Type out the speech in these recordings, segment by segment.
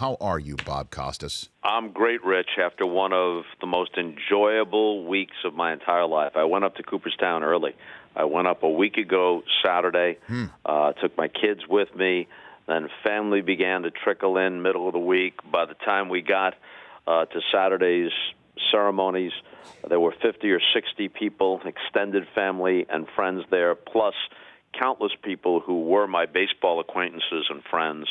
How are you, Bob Costas? I'm great, Rich, after one of the most enjoyable weeks of my entire life. I went up to Cooperstown early. I went up a week ago Saturday, took my kids with me, then family began to trickle in middle of the week. By the time we got to Saturday's ceremonies, there were 50 or 60 people, extended family and friends there, plus countless people who were my baseball acquaintances and friends.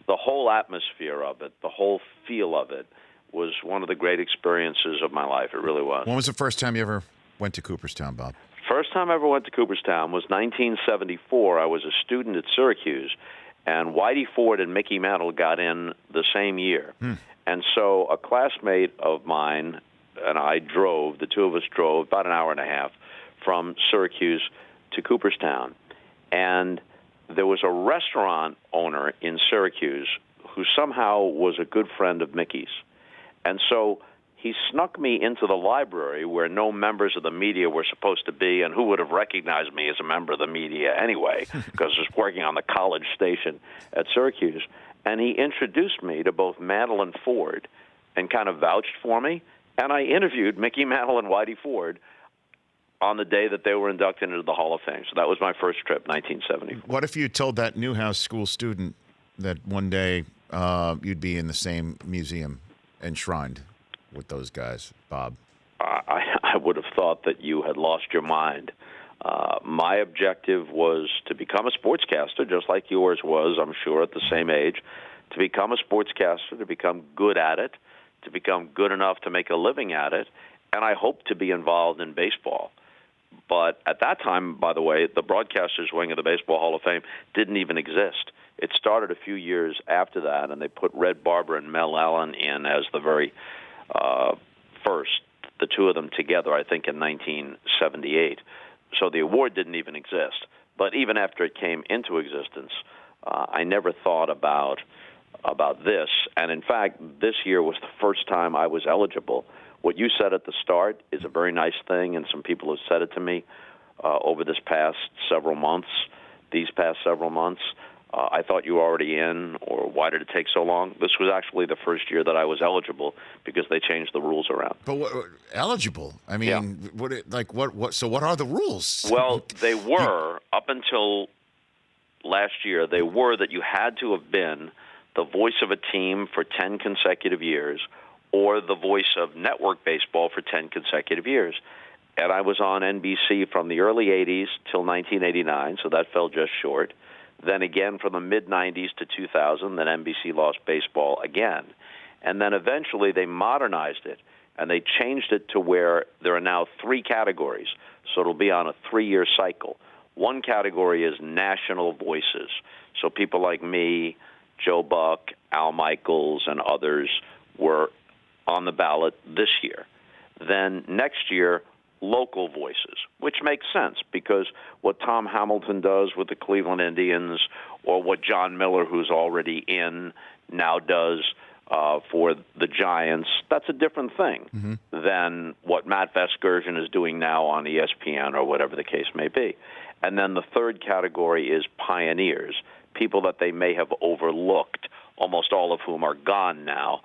The whole atmosphere of it, the whole feel of it, was one of the great experiences of my life. It really was. When was the first time you ever went to Cooperstown, Bob? First time I ever went to Cooperstown was 1974. I was a student at Syracuse, and Whitey Ford and Mickey Mantle got in the same year. And so a classmate of mine and I drove, the two of us drove about an hour and a half from Syracuse to Cooperstown. And there was a restaurant owner in Syracuse who somehow was a good friend of Mickey's. And so he snuck me into the library where no members of the media were supposed to be, and who would have recognized me as a member of the media anyway, because I was working on the college station at Syracuse. And he introduced me to both Mantle and Ford and kind of vouched for me. And I interviewed Mickey Mantle and Whitey Ford on the day that they were inducted into the Hall of Fame. So that was my first trip, 1974. What if you told that Newhouse School student that one day you'd be in the same museum enshrined with those guys, Bob? I would have thought that you had lost your mind. My objective was to become a sportscaster, just like yours was, I'm sure, at the same age, to become a sportscaster, to become good at it, to become good enough to make a living at it, and I hope to be involved in baseball. But at that time, by the way, the broadcasters wing of the Baseball Hall of Fame didn't even exist. It started a few years after that, and they put Red Barber and Mel Allen in as the very first, the two of them together, I think, in 1978. So the award didn't even exist. But even after it came into existence, I never thought about this. And in fact, this year was the first time I was eligible. What you said at the start is a very nice thing, and some people have said it to me over these past several months. I thought you were already in, or why did it take so long? This was actually the first year that I was eligible because they changed the rules around. But eligible? I mean, what? So what are the rules? Well, they were, up until last year, they were that you had to have been the voice of a team for 10 consecutive years, or the voice of network baseball for 10 consecutive years. And I was on NBC from the early 80s till 1989, so that fell just short. Then again from the mid-90s to 2000, then NBC lost baseball again. And then eventually they modernized it, and they changed it to where there are now 3 categories. So it'll be on a 3-year cycle. One category is national voices. So people like me, Joe Buck, Al Michaels, and others were on the ballot this year. Then next year, local voices, which makes sense because what Tom Hamilton does with the Cleveland Indians, or what John Miller, who's already in, now does for the Giants, that's a different thing than what Matt Vasgersian is doing now on ESPN or whatever the case may be. And then the third category is pioneers, people that they may have overlooked, almost all of whom are gone now,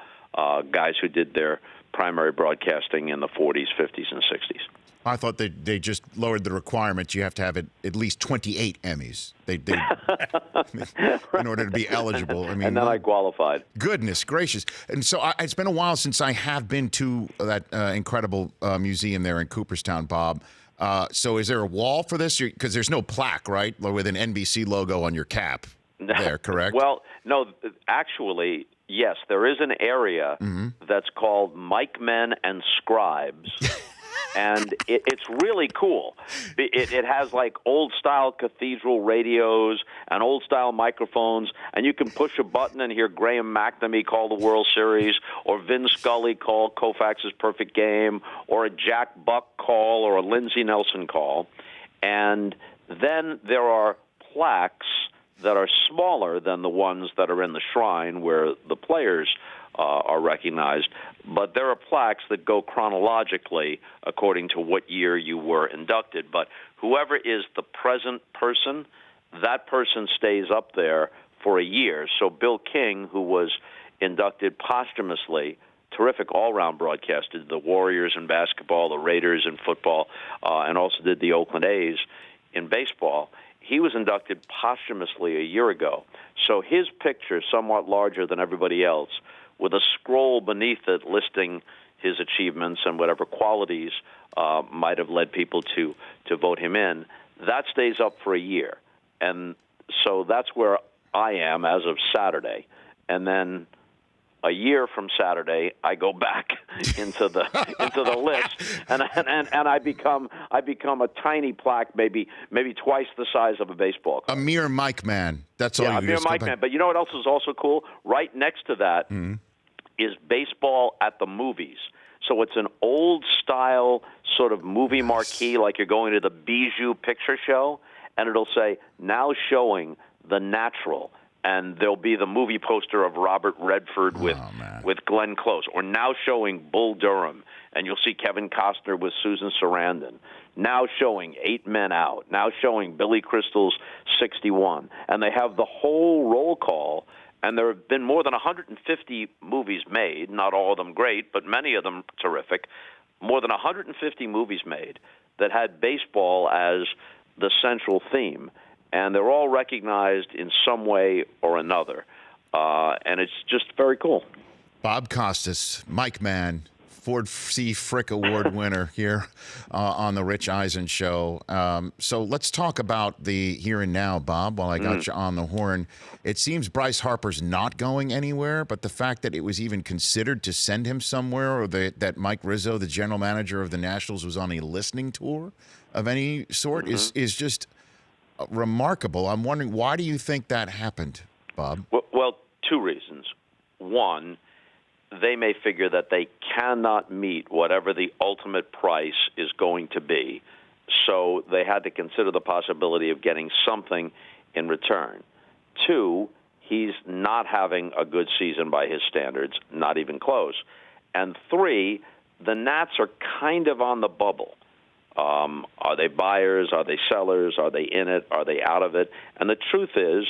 guys who did their primary broadcasting in the 40s, 50s, and 60s. I thought they just lowered the requirements. You have to have at least 28 Emmys in order to be eligible. I mean, and then I qualified. Goodness gracious. And so it's been a while since I have been to that incredible museum there in Cooperstown, Bob. So is there a wall for this? Because there's no plaque, right, with an NBC logo on your cap there, correct? Well, no, actually, yes, there is an area that's called Mic Men and Scribes. And it's really cool. It has like old-style cathedral radios and old-style microphones, and you can push a button and hear Graham McNamee call the World Series, or Vin Scully call Koufax's perfect game, or a Jack Buck call, or a Lindsey Nelson call. And then there are plaques that are smaller than the ones that are in the shrine where the players are recognized, but there are plaques that go chronologically according to what year you were inducted. But whoever is the present person, that person stays up there for a year. So Bill King, who was inducted posthumously. Terrific all-round broadcast. Did the Warriors in basketball, the Raiders in football, and also did the Oakland A's in baseball. He was inducted posthumously a year ago. So his picture, somewhat larger than everybody else, with a scroll beneath it listing his achievements and whatever qualities might have led people to vote him in, that stays up for a year. And so that's where I am as of Saturday. And then a year from Saturday, I go back into the list, and I become a tiny plaque, maybe twice the size of a baseball card. A mere mic man. That's all. Yeah, a mere mic man. But you know what else is also cool? Right next to that is baseball at the movies. So it's an old style sort of movie marquee, like you're going to the Bijou Picture Show, and it'll say now showing The Natural. And there'll be the movie poster of Robert Redford with Glenn Close, or now showing Bull Durham, and you'll see Kevin Costner with Susan Sarandon. Now showing 8 Men Out. Now showing Billy Crystal's 61, and they have the whole roll call. And there have been more than 150 movies made, not all of them great, but many of them terrific. More than 150 movies made that had baseball as the central theme. And they're all recognized in some way or another. And it's just very cool. Bob Costas, Mike Mann, Ford C. Frick Award winner here on the Rich Eisen Show. So let's talk about the here and now, Bob, while I got you on the horn. It seems Bryce Harper's not going anywhere, but the fact that it was even considered to send him somewhere, or that Mike Rizzo, the general manager of the Nationals, was on a listening tour of any sort is just remarkable. I'm wondering, why do you think that happened, Bob? Well, 2 reasons. One, they may figure that they cannot meet whatever the ultimate price is going to be, so they had to consider the possibility of getting something in return. 2, he's not having a good season by his standards, not even close. And 3, the Nats are kind of on the bubble. Are they buyers? Are they sellers? Are they in it? Are they out of it? And the truth is,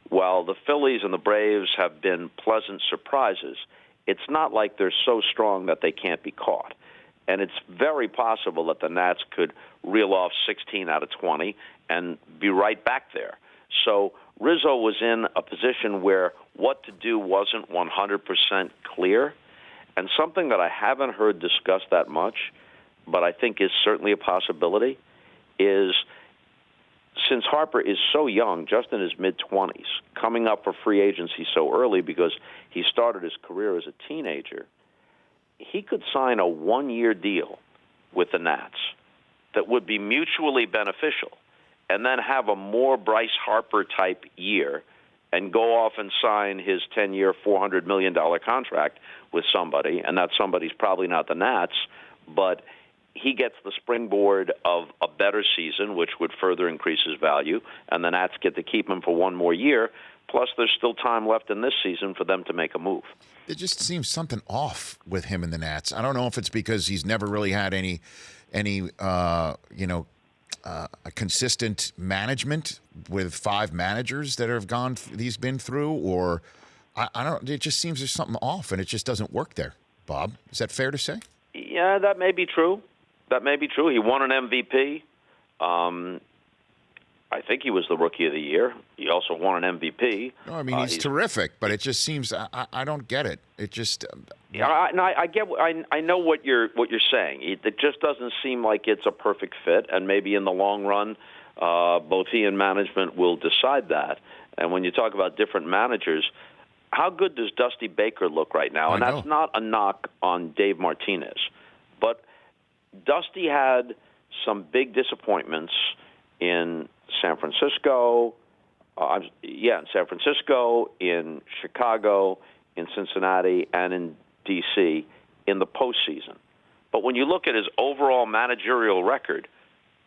while the Phillies and the Braves have been pleasant surprises, it's not like they're so strong that they can't be caught. And it's very possible that the Nats could reel off 16 out of 20 and be right back there. So Rizzo was in a position where what to do wasn't 100% clear. And something that I haven't heard discussed that much, but I think is certainly a possibility, is since Harper is so young, just in his mid-20s, coming up for free agency so early because he started his career as a teenager, he could sign a 1-year deal with the Nats that would be mutually beneficial and then have a more Bryce Harper-type year and go off and sign his 10-year, $400 million contract with somebody, and that somebody's probably not the Nats, but he gets the springboard of a better season, which would further increase his value, and the Nats get to keep him for 1 more year. Plus, there's still time left in this season for them to make a move. There just seems something off with him in the Nats. I don't know if it's because he's never really had any a consistent management with 5 managers that have gone he's been through, or I don't. It just seems there's something off, and it just doesn't work there. Bob, is that fair to say? Yeah, that may be true. That may be true. He won an MVP. I think he was the Rookie of the Year. He also won an MVP. No, I mean he's terrific, but it just seems I don't get it. It just I get. I know what you're saying. It just doesn't seem like it's a perfect fit, and maybe in the long run, both he and management will decide that. And when you talk about different managers, how good does Dusty Baker look right now? And that's not a knock on Dave Martinez, but Dusty had some big disappointments in San Francisco, in Chicago, in Cincinnati, and in D.C. in the postseason. But when you look at his overall managerial record,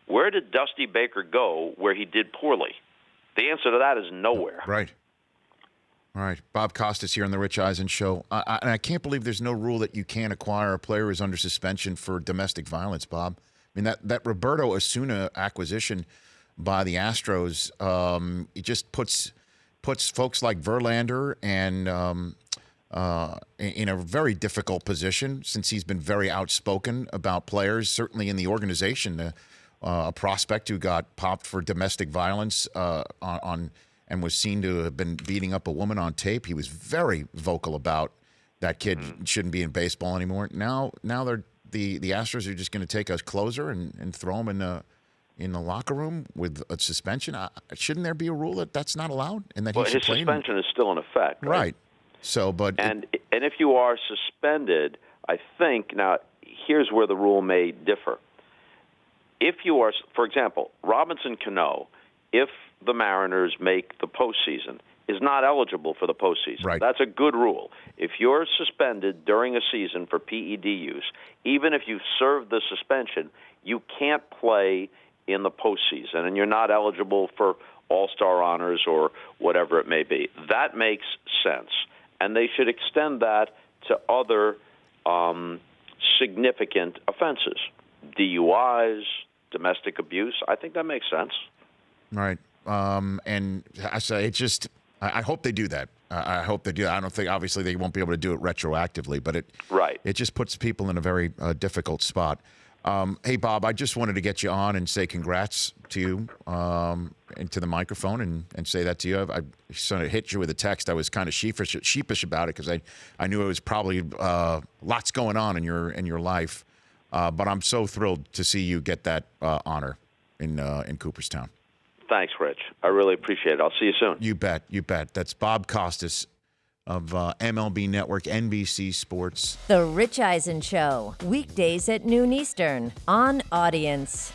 where did Dusty Baker go where he did poorly? The answer to that is nowhere. Right. All right. Bob Costas here on the Rich Eisen Show. And I can't believe there's no rule that you can't acquire a player who's under suspension for domestic violence, Bob. I mean, that Roberto Osuna acquisition by the Astros, it just puts folks like Verlander and in a very difficult position since he's been very outspoken about players, certainly in the organization. A prospect who got popped for domestic violence on and was seen to have been beating up a woman on tape. He was very vocal about that kid shouldn't be in baseball anymore. Now they're the Astros are just going to take a closer and throw him in the locker room with a suspension. Shouldn't there be a rule that that's not allowed and that he should his play? Suspension is still in effect, right? So, but and if you are suspended, I think now here's where the rule may differ. If you are, for example, Robinson Cano, if the Mariners make the postseason, is not eligible for the postseason. Right. That's a good rule. If you're suspended during a season for PED use, even if you've served the suspension, you can't play in the postseason, and you're not eligible for All-Star honors or whatever it may be. That makes sense, and they should extend that to other significant offenses, DUIs, domestic abuse. I think that makes sense. Right. And I say it just. I hope they do that. I hope they do. I don't think, obviously, they won't be able to do it retroactively, but it just puts people in a very difficult spot. Hey, Bob, I just wanted to get you on and say congrats to you into the microphone and say that to you. I sort of hit you with a text. I was kind of sheepish about it because I knew it was probably lots going on in your life. But I'm so thrilled to see you get that honor in Cooperstown. Thanks, Rich. I really appreciate it. I'll see you soon. You bet. You bet. That's Bob Costas of MLB Network, NBC Sports. The Rich Eisen Show, weekdays at noon Eastern on Audience.